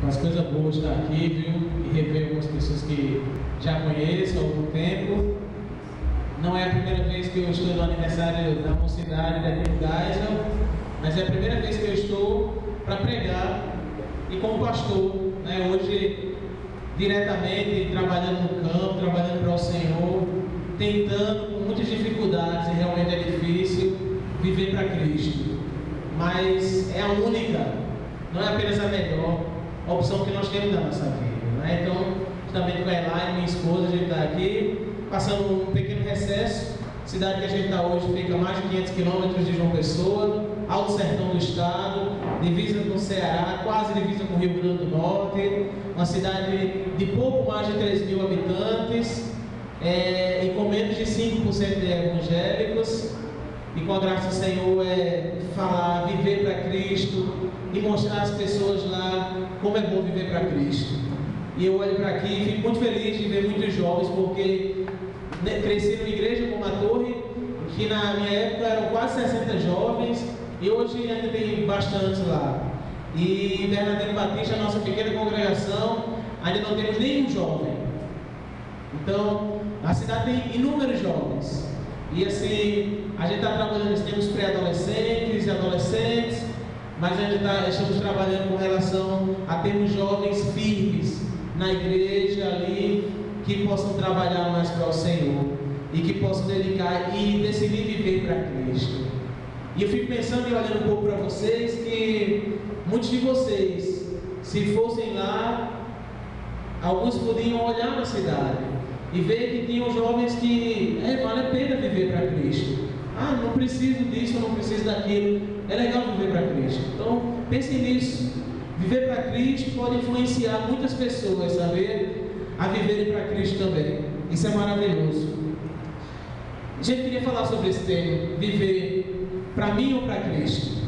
As coisas boas estar aqui, viu? E rever algumas pessoas que já conheço há algum tempo. Não é a primeira vez que eu estou no aniversário da mocidade daqui do Geisel, mas é a primeira vez que eu estou para pregar e como pastor, né? Hoje, diretamente, trabalhando no campo, trabalhando para o Senhor, tentando, com muitas dificuldades, e realmente é difícil, viver para Cristo. Mas é a única, não é apenas a melhor opção que nós temos na nossa vida, né? Então, também com a Elaine, minha esposa, a gente está aqui, passando um pequeno recesso. A cidade que a gente está hoje fica a mais de 500 quilômetros de João Pessoa, Alto Sertão do Estado, divisa com o Ceará, quase divisa com o Rio Grande do Norte, uma cidade de pouco mais de 3 mil habitantes, e com menos de 5% de evangélicos. E com a graça do Senhor falar, viver para Cristo e mostrar às pessoas lá como é bom viver para Cristo. E eu olho para aqui e fico muito feliz de ver muitos jovens, porque cresci numa igreja como a Torre, que na minha época eram quase 60 jovens, e hoje ainda tem bastantes lá. E Bernardino Batista, a nossa pequena congregação, ainda não temos nenhum jovem. Então, a cidade tem inúmeros jovens. E assim, a gente está trabalhando, temos pré-adolescentes e adolescentes, mas a gente estamos trabalhando com relação a termos jovens firmes na igreja ali, que possam trabalhar mais para o Senhor e que possam dedicar e decidir viver para Cristo. E eu fico pensando e olhando um pouco para vocês, que muitos de vocês, se fossem lá, alguns podiam olhar na cidade e ver que tinham jovens que vale a pena viver para Cristo. Ah, não preciso disso, não preciso daquilo. É legal viver para Cristo. Então, pensem nisso. Viver para Cristo pode influenciar muitas pessoas, sabe? A viverem para Cristo também. Isso é maravilhoso. A gente queria falar sobre esse tema, viver para mim ou para Cristo.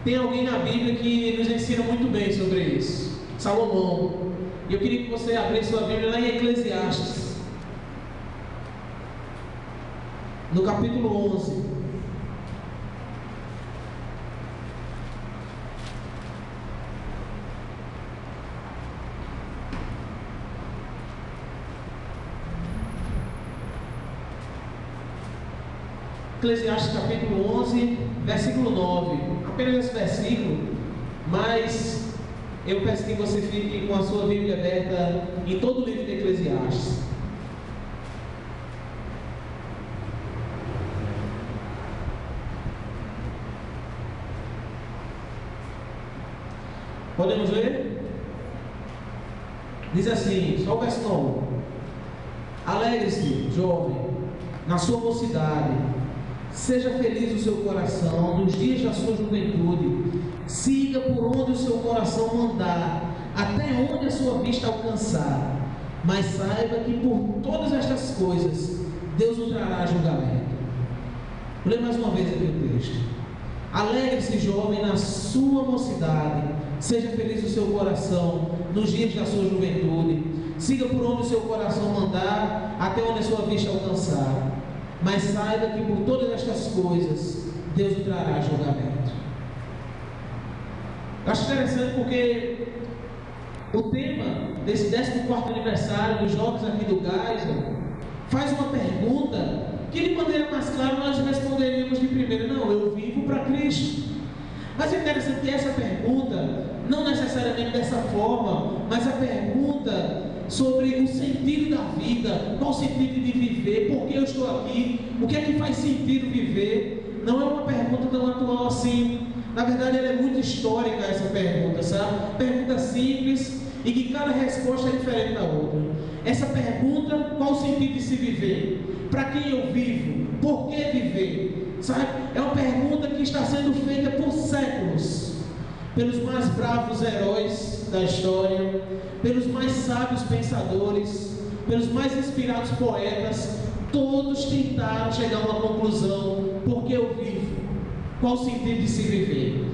Tem alguém na Bíblia que nos ensina muito bem sobre isso. Salomão. E eu queria que você abrisse sua Bíblia lá em Eclesiastes, no capítulo 11. Eclesiastes capítulo 11, versículo 9. Apenas esse versículo, mas eu peço que você fique com a sua Bíblia aberta em todo o livro de Eclesiastes. Podemos ler? Diz assim, só o verso 9: Alegre-se, jovem, na sua mocidade, seja feliz o seu coração nos dias da sua juventude, siga por onde o seu coração mandar, até onde a sua vista alcançar, mas saiba que por todas estas coisas Deus o trará a julgamento. Vou ler mais uma vez aqui o texto. Alegre-se, jovem, na sua mocidade, seja feliz o seu coração nos dias da sua juventude, siga por onde o seu coração mandar, até onde a sua vista alcançar, mas saiba que por todas estas coisas Deus o trará a julgamento. Eu acho interessante porque o tema desse 14º aniversário dos jovens aqui do Geisel faz uma pergunta que de maneira mais clara nós responderíamos de primeira: não, eu vivo para Cristo. Mas é interessante que essa pergunta, não necessariamente dessa forma, mas a pergunta sobre o sentido da vida, qual o sentido de viver, por que eu estou aqui, o que é que faz sentido viver, não é uma pergunta tão atual assim. Na verdade, ela é muito histórica, essa pergunta, sabe? Pergunta simples e que cada resposta é diferente da outra. Essa pergunta, qual o sentido de se viver? Para quem eu vivo? Por que viver? Sabe? É uma pergunta que está sendo feita por séculos, pelos mais bravos heróis da história, pelos mais sábios pensadores, pelos mais inspirados poetas. Todos tentaram chegar a uma conclusão: por que eu vivo? Qual o sentido de se viver?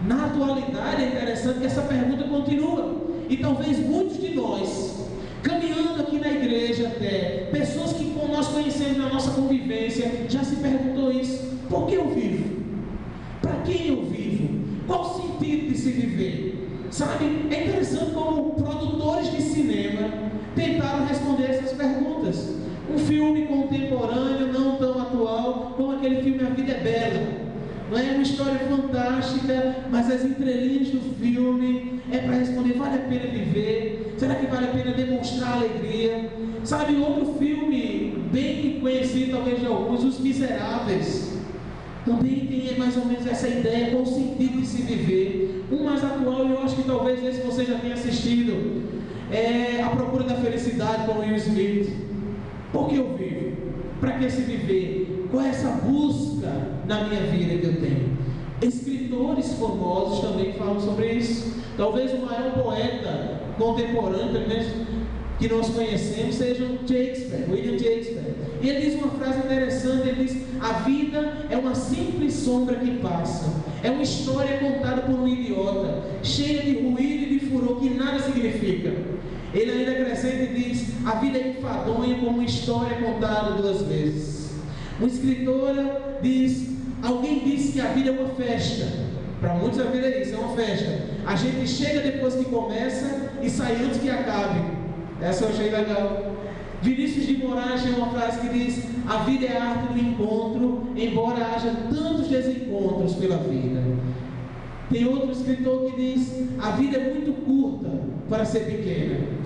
Na atualidade é interessante que essa pergunta continua, e talvez muitos de nós, caminhando aqui na igreja até, pessoas que nós conhecemos na nossa convivência, já se perguntou isso: por que eu vivo? Para quem eu vivo? Qual o sentido de se viver? Sabe, é interessante como produtores de cinema tentaram responder essas perguntas. Um filme contemporâneo, não tão atual, como aquele filme A Vida é Bela. Não é uma história fantástica, mas as entrelinhas do filme é para responder: vale a pena viver? Será que vale a pena demonstrar alegria? Sabe, outro filme bem conhecido, talvez de alguns, Os Miseráveis, também tem mais ou menos essa ideia, qual o sentido de se viver. Um mais atual, e eu acho que talvez esse você já tenha assistido, é A Procura da Felicidade, com Will Smith. Por que eu vivo? Para que se viver? Qual é essa busca na minha vida que eu tenho? Escritores famosos também falam sobre isso. Talvez o maior poeta contemporâneo, pelo menos que nós conhecemos, seja Shakespeare, William Shakespeare. E ele diz uma frase interessante, ele diz: a vida é uma simples sombra que passa, é uma história contada por um idiota, cheia de ruído e de furor que nada significa. Ele ainda acrescenta e diz: a vida é enfadonha como uma história contada 2 vezes. Uma escritora diz: alguém disse que a vida é uma festa. Para muitos a vida é isso, é uma festa. A gente chega depois que começa e sai antes que acabe. Essa eu achei legal. Vinícius de Moraes tem uma frase que diz: a vida é a arte do encontro, embora haja tantos desencontros pela vida. Tem outro escritor que diz: a vida é muito curta para ser pequena.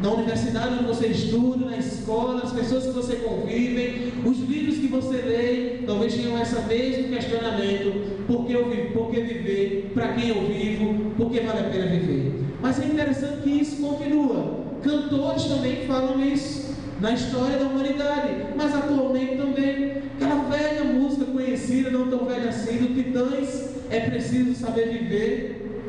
Na universidade onde você estuda, na escola, as pessoas que você convive, os livros que você lê, talvez tenham esse mesmo questionamento: por que eu vivo? Por que viver? Para quem eu vivo? Por que vale a pena viver? Mas é interessante que isso continua. Cantores também falam isso na história da humanidade, mas atualmente também. Aquela velha música conhecida, não tão velha assim, do Titãs, é preciso saber viver.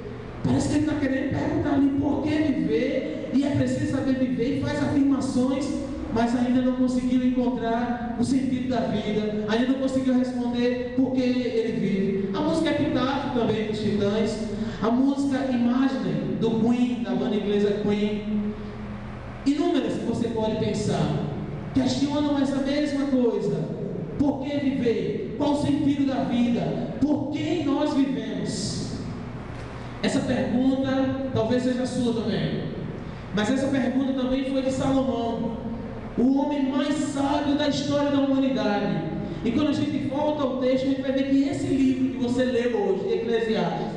Parece que ele está querendo perguntar ali por que viver, e é preciso saber viver, e faz afirmações, mas ainda não conseguiu encontrar o sentido da vida, ainda não conseguiu responder por que ele vive. A música Epitáfio também dos Titãs, a música Imagine do Queen, da banda inglesa Queen. Inúmeras que você pode pensar, questionam essa mesma coisa: por que viver? Qual o sentido da vida? Por que nós vivemos? Essa pergunta talvez seja sua também, mas essa pergunta também foi de Salomão, o homem mais sábio da história da humanidade. E quando a gente volta ao texto, a gente vai ver que esse livro que você leu hoje, Eclesiastes,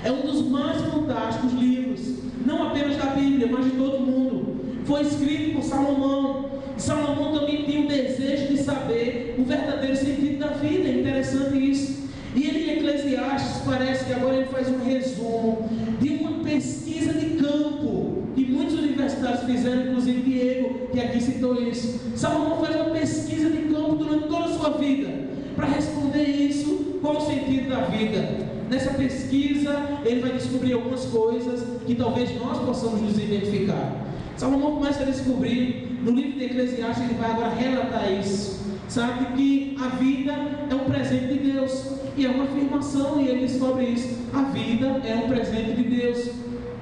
é um dos mais fantásticos livros, não apenas da Bíblia, mas de todo mundo. Foi escrito por Salomão. E Salomão também tinha o desejo de saber o verdadeiro sentido da vida. É interessante isso. E ele, em Eclesiastes, parece que agora ele faz um resumo de uma pesquisa de campo que muitos universitários fizeram, inclusive Diego, que aqui citou isso. Salomão faz uma pesquisa de campo durante toda a sua vida para responder isso: qual o sentido da vida? Nessa pesquisa ele vai descobrir algumas coisas que talvez nós possamos nos identificar. Salomão começa a descobrir, no livro de Eclesiastes, ele vai agora relatar isso. Sabe que a vida é um presente de Deus, e é uma afirmação, e ele descobre isso: a vida é um presente de Deus.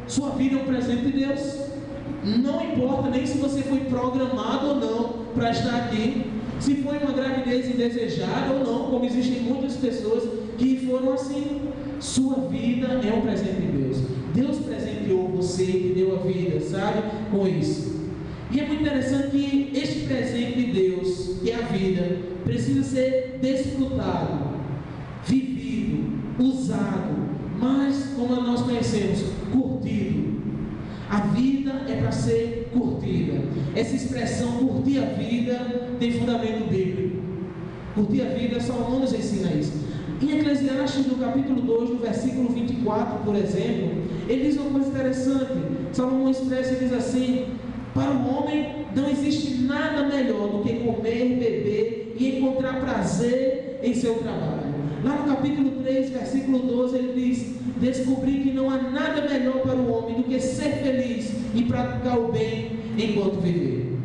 Sua vida é um presente de Deus. Não importa nem se você foi programado ou não para estar aqui, se foi uma gravidez indesejada ou não, como existem muitas pessoas que foram assim. Sua vida é um presente de Deus. Deus presenteou você, que deu a vida, sabe, com isso. E é muito interessante que este presente de Deus, que é a vida, precisa ser desfrutado, vivido, usado, mas, como nós conhecemos, curtido. A vida é para ser curtida. Essa expressão curtir a vida tem fundamento bíblico. Curtir a vida, Salomão nos ensina isso. Em Eclesiastes, no capítulo 2, no versículo 24, por exemplo, ele diz uma coisa interessante. Salomão expressa e diz assim: para o homem não existe nada melhor do que comer, beber e encontrar prazer em seu trabalho. Lá no capítulo 3, versículo 12, ele diz: descobri que não há nada melhor para o homem do que ser feliz e praticar o bem enquanto viver.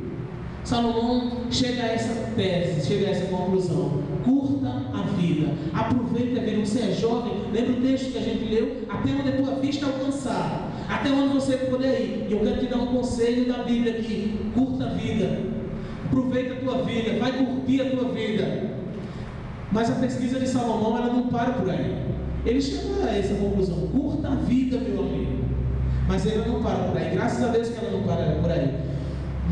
Salomão chega a essa tese, chega a essa conclusão: curta a vida, aproveita a vida. Você é jovem, lembra o texto que a gente leu? Até onde a tua vista alcançar, até onde você puder ir. E eu quero te dar um conselho da Bíblia aqui: curta a vida, aproveita a tua vida, vai curtir a tua vida. Mas a pesquisa de Salomão, ela não para por aí. Ele chega a essa conclusão: curta a vida, meu amigo. Mas ela não para por aí, graças a Deus que ela não para por aí.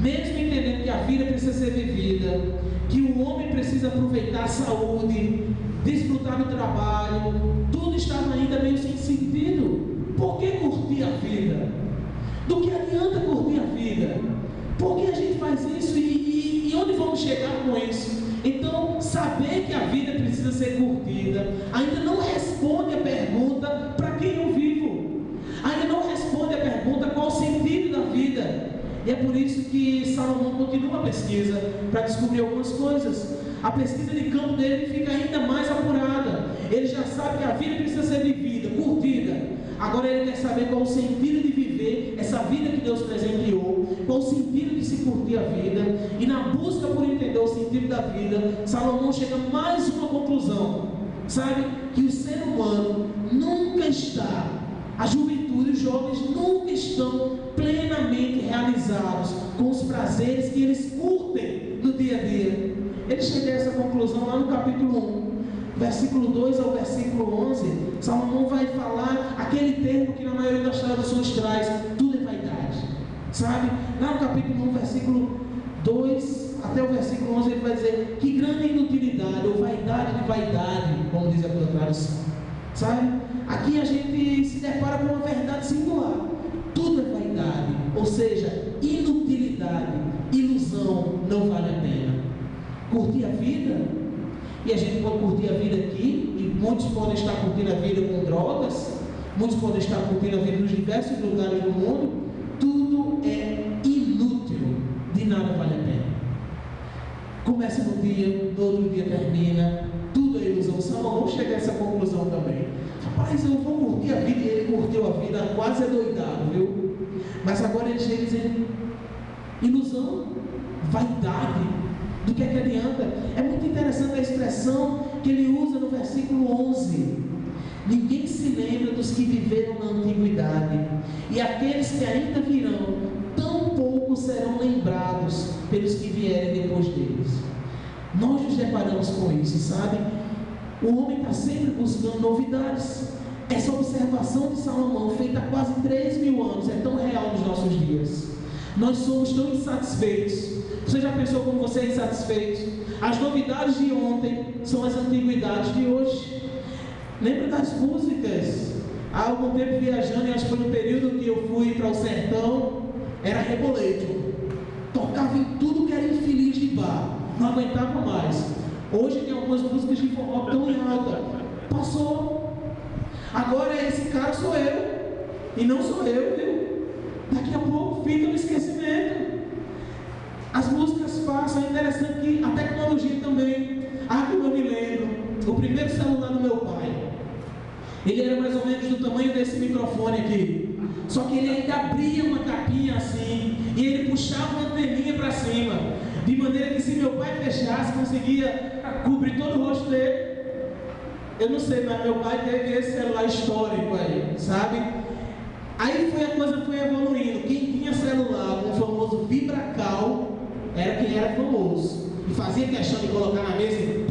Mesmo entendendo que a vida precisa ser vivida, que o homem precisa aproveitar a saúde, desfrutar do trabalho, tudo estava ainda meio sem sentido. Por que curtir a vida? Do que adianta curtir a vida? Por que a gente faz isso e onde vamos chegar com isso? Então, saber que a vida precisa ser curtida ainda não responde a pergunta: para quem eu vivo? Ainda não responde a pergunta: qual o sentido da vida? E é por isso que Salomão continua a pesquisa para descobrir algumas coisas. A pesquisa de campo dele fica ainda mais apurada. Ele já sabe que a vida precisa ser vivida, curtida. Agora ele quer saber qual o sentido de viver essa vida que Deus presenteou, qual o sentido de se curtir a vida. E na busca por entender o sentido da vida, Salomão chega a mais uma conclusão. Sabe? Que o ser humano nunca está, a juventude, os jovens nunca estão plenamente realizados com os prazeres que eles curtem no dia a dia. Ele chega a essa conclusão lá no capítulo 1, versículo 2 ao versículo 11. Salomão vai falar aquele termo que na maioria das traduções traz: tudo é vaidade. Sabe? Lá no capítulo 1, versículo 2 até o versículo 11, ele vai dizer: que grande inutilidade, ou vaidade de vaidade, como diz a tua tradução. Sabe? Aqui a gente se depara com uma verdade singular: tudo é vaidade, ou seja, inutilidade, ilusão, não vale a pena. Curtir a vida, e a gente pode curtir a vida aqui, e muitos podem estar curtindo a vida com drogas, muitos podem estar curtindo a vida nos diversos lugares do mundo. Tudo é inútil, de nada vale a pena. Começa no dia, no outro dia termina, tudo é ilusão. Salomão chega a essa conclusão também: rapaz, eu vou curtir a vida. E ele curtiu a vida, quase adoidado, viu? Mas agora ele chega dizendo: ilusão, vaidade, do que é que adianta? É muito interessante a expressão que ele usa no versículo 11: ninguém se lembra dos que viveram na antiguidade, e aqueles que ainda virão, tão pouco serão lembrados pelos que vierem depois deles. Nós nos deparamos com isso, sabe? O homem está sempre buscando novidades. Essa observação de Salomão, feita há quase 3.000 anos, é tão real nos nossos dias. Nós somos tão insatisfeitos. Você já pensou como você é insatisfeito? As novidades de ontem são as antiguidades de hoje. Lembra das músicas? Há algum tempo viajando, e acho que foi no período que eu fui para o sertão, era Reboleto. Tocava em tudo que era infeliz de bar, não aguentava mais. Hoje tem algumas músicas de forró tão em alta. Passou. Agora esse cara sou eu, e não sou eu, viu? Daqui a pouco fica no esquecimento. As músicas passam. É interessante que a tecnologia também. Como eu me lembro, o primeiro celular do meu pai, ele era mais ou menos do tamanho desse microfone aqui, só que ele ainda abria uma capinha assim, e ele puxava uma anteninha para cima, de maneira que se meu pai fechasse, conseguia cobrir todo o rosto dele. Eu não sei, mas meu pai teve esse celular histórico aí, sabe? Aí a coisa foi evoluindo. Quem tinha celular com o famoso Vibracal era quem era famoso, e fazia questão de colocar na mesa e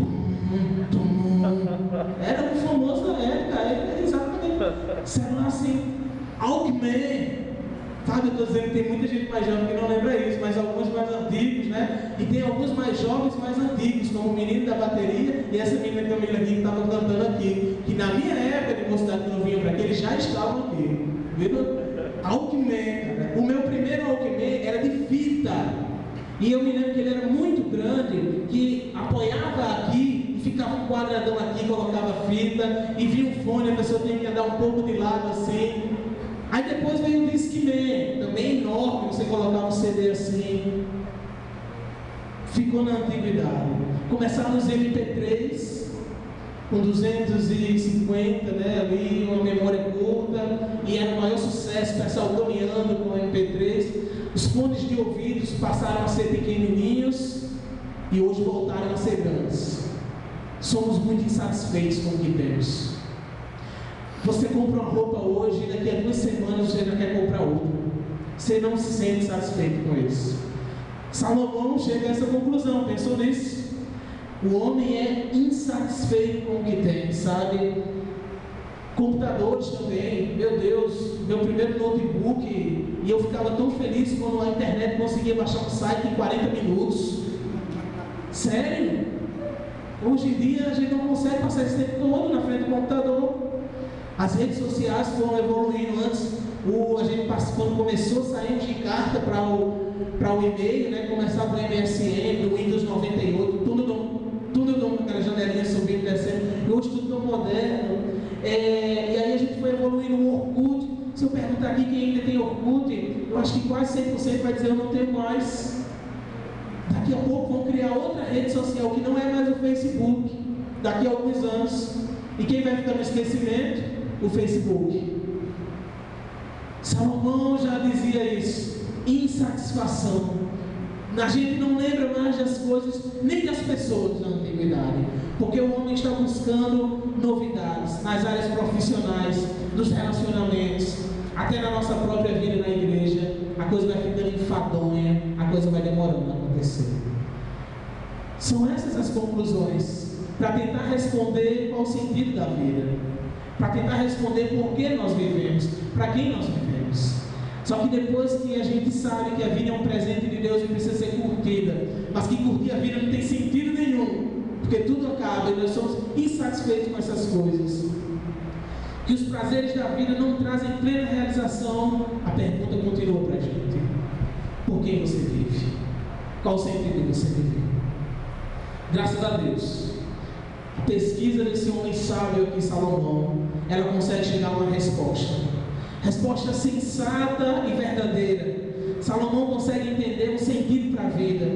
era um famoso da época. Era exatamente celular assim, Walkman. Sabe, eu estou dizendo que tem muita gente mais jovem que não lembra isso, mas alguns mais antigos, né? E tem alguns mais jovens mais antigos, como o menino da bateria e essa menina Camila aqui que estava cantando aqui, que na minha época de mocidade, que não vinha para aqui, eles já estavam aqui, viu? Walkman. O meu primeiro Walkman era de fita, e eu me lembro que ele era muito grande, que apoiava aqui e ficava um quadradão aqui, colocava fita e vinha um fone, a pessoa tinha que andar um pouco de lado assim. Aí depois veio o Discman, também enorme, você colocava o CD assim. Ficou na antiguidade. Começaram os MP3, com 250, né, ali, uma memória curta, e era o maior sucesso, o pessoal caminhando com o MP3. Os fones de ouvidos passaram a ser pequenininhos, e hoje voltaram a ser grandes. Somos muito insatisfeitos com o que temos. Você compra uma roupa hoje, e daqui a 2 semanas você já quer comprar outra. Você não se sente satisfeito com isso. Salomão chega a essa conclusão, pensou nisso? O homem é insatisfeito com o que tem, sabe? Computadores também, meu Deus, meu primeiro notebook, e eu ficava tão feliz quando a internet conseguia baixar um site em 40 minutos. Sério? Hoje em dia a gente não consegue passar esse tempo todo na frente do computador. As redes sociais foram evoluindo. Antes, a gente quando começou, saímos de carta para o e-mail, né? Começava o MSN, o Windows 98, tudo com aquela janelinha subindo e descendo. E hoje tudo tão moderno. E aí a gente foi evoluindo o Orkut. Se eu perguntar aqui quem ainda tem Orkut, eu acho que quase 100% vai dizer eu não tenho mais. Daqui a pouco vão criar outra rede social que não é mais o Facebook, daqui a alguns anos. E quem vai ficar no esquecimento? O Facebook. Salomão já dizia isso. Insatisfação. A gente não lembra mais das coisas, nem das pessoas na antiguidade, porque o homem está buscando novidades nas áreas profissionais, nos relacionamentos, até na nossa própria vida na igreja. A coisa vai ficando enfadonha, a coisa vai demorando a acontecer. São essas as conclusões, para tentar responder qual o sentido da vida, para tentar responder por que nós vivemos, para quem nós vivemos. Só que depois que a gente sabe que a vida é um presente de Deus e precisa ser curtida, mas que curtir a vida não tem sentido nenhum, porque tudo acaba e nós somos insatisfeitos com essas coisas, que os prazeres da vida não trazem plena realização, a pergunta continua para a gente: por quem você vive? Qual o sentido de você viver? Graças a Deus, a pesquisa desse homem sábio aqui, Salomão, ela consegue chegar a uma resposta sensata e verdadeira. Salomão consegue entender um sentido para a vida,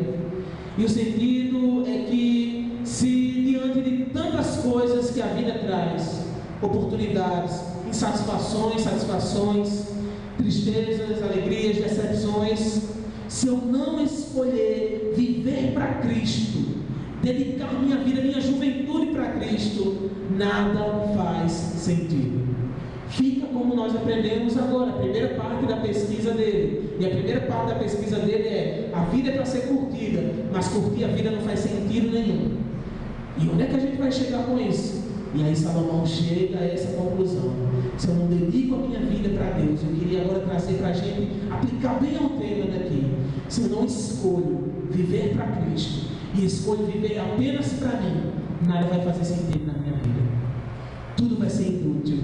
e o sentido é que, se diante de tantas coisas que a vida traz, oportunidades, insatisfações, satisfações, tristezas, alegrias, decepções, se eu não escolher viver para Cristo, dedicar minha vida, minha juventude para Cristo, nada faz sentido. Fica como nós aprendemos agora, a primeira parte da pesquisa dele. E a primeira parte da pesquisa dele é: a vida é para ser curtida, mas curtir a vida não faz sentido nenhum. E onde é que a gente vai chegar com isso? E aí Salomão chega a essa conclusão: se eu não dedico a minha vida para Deus, eu queria agora trazer para a gente, aplicar bem ao tema daqui. Se eu não escolho viver para Cristo e escolho viver apenas para mim, nada vai fazer sentido na minha vida. Tudo vai ser inútil,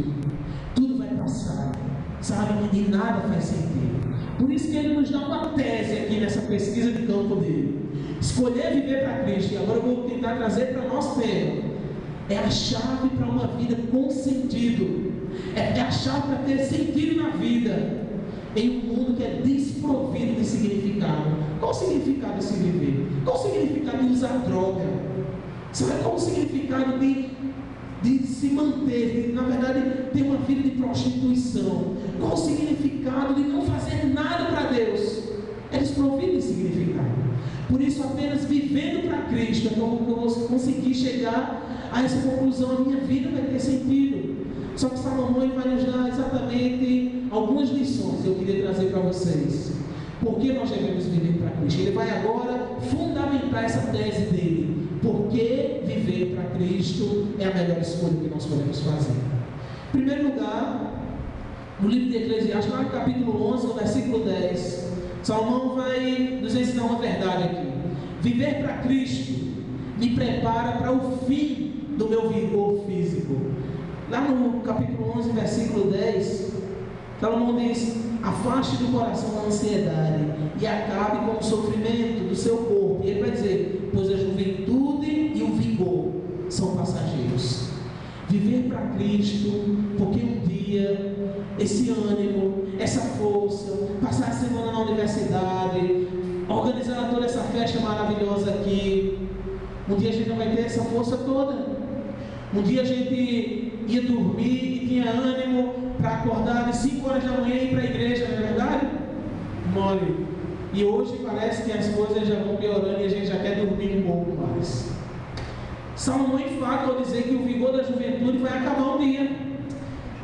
tudo vai passar, sabe? E nada faz sentido. Por isso que ele nos dá uma tese aqui nessa pesquisa de campo dele: escolher viver para Cristo. E agora eu vou tentar trazer para nós tema. É a chave para uma vida com sentido. É a chave para ter sentido na vida, em um mundo que é desprovido de significado. Qual o significado de se viver? Qual o significado de usar droga? Sabe qual o significado de se manter, de, na verdade, ter uma vida de prostituição? Qual o significado de não fazer nada para Deus? É desprovido de significado. Por isso, apenas vivendo para Cristo é como eu vou conseguir chegar a essa conclusão: a minha vida vai ter sentido. Só que Salomão vai nos dar exatamente algumas lições que eu queria trazer para vocês. Por que nós devemos viver para Cristo? Ele vai agora fundamentar essa tese dele: por que viver para Cristo é a melhor escolha que nós podemos fazer. Em primeiro lugar, no livro de Eclesiastes, lá no capítulo 11, no versículo 10, Salomão vai nos ensinar uma verdade aqui: viver para Cristo me prepara para o fim do meu vigor físico. Lá no capítulo 11, versículo 10, Salomão diz: afaste do coração a ansiedade e acabe com o sofrimento do seu corpo. E ele vai dizer: pois a juventude e o vigor são passageiros. Viver para Cristo, porque um dia esse ânimo, essa força, passar a semana na universidade, organizar toda essa festa maravilhosa aqui, um dia a gente não vai ter essa força toda. Um dia a gente ia dormir e tinha ânimo para acordar de 5 horas da manhã e ir para a igreja, não é verdade? Mole. E hoje parece que as coisas já vão piorando e a gente já quer dormir um pouco mais. Salomão enfata ao dizer que o vigor da juventude vai acabar um dia.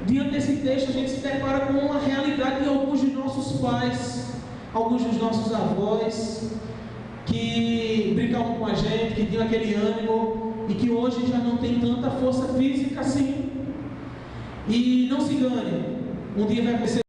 Diante desse texto, a gente se depara com a realidade de alguns dos nossos pais, alguns dos nossos avós, que brincavam com a gente, que tinham aquele ânimo, e que hoje já não tem tanta força física assim. E não se engane, um dia vai acontecer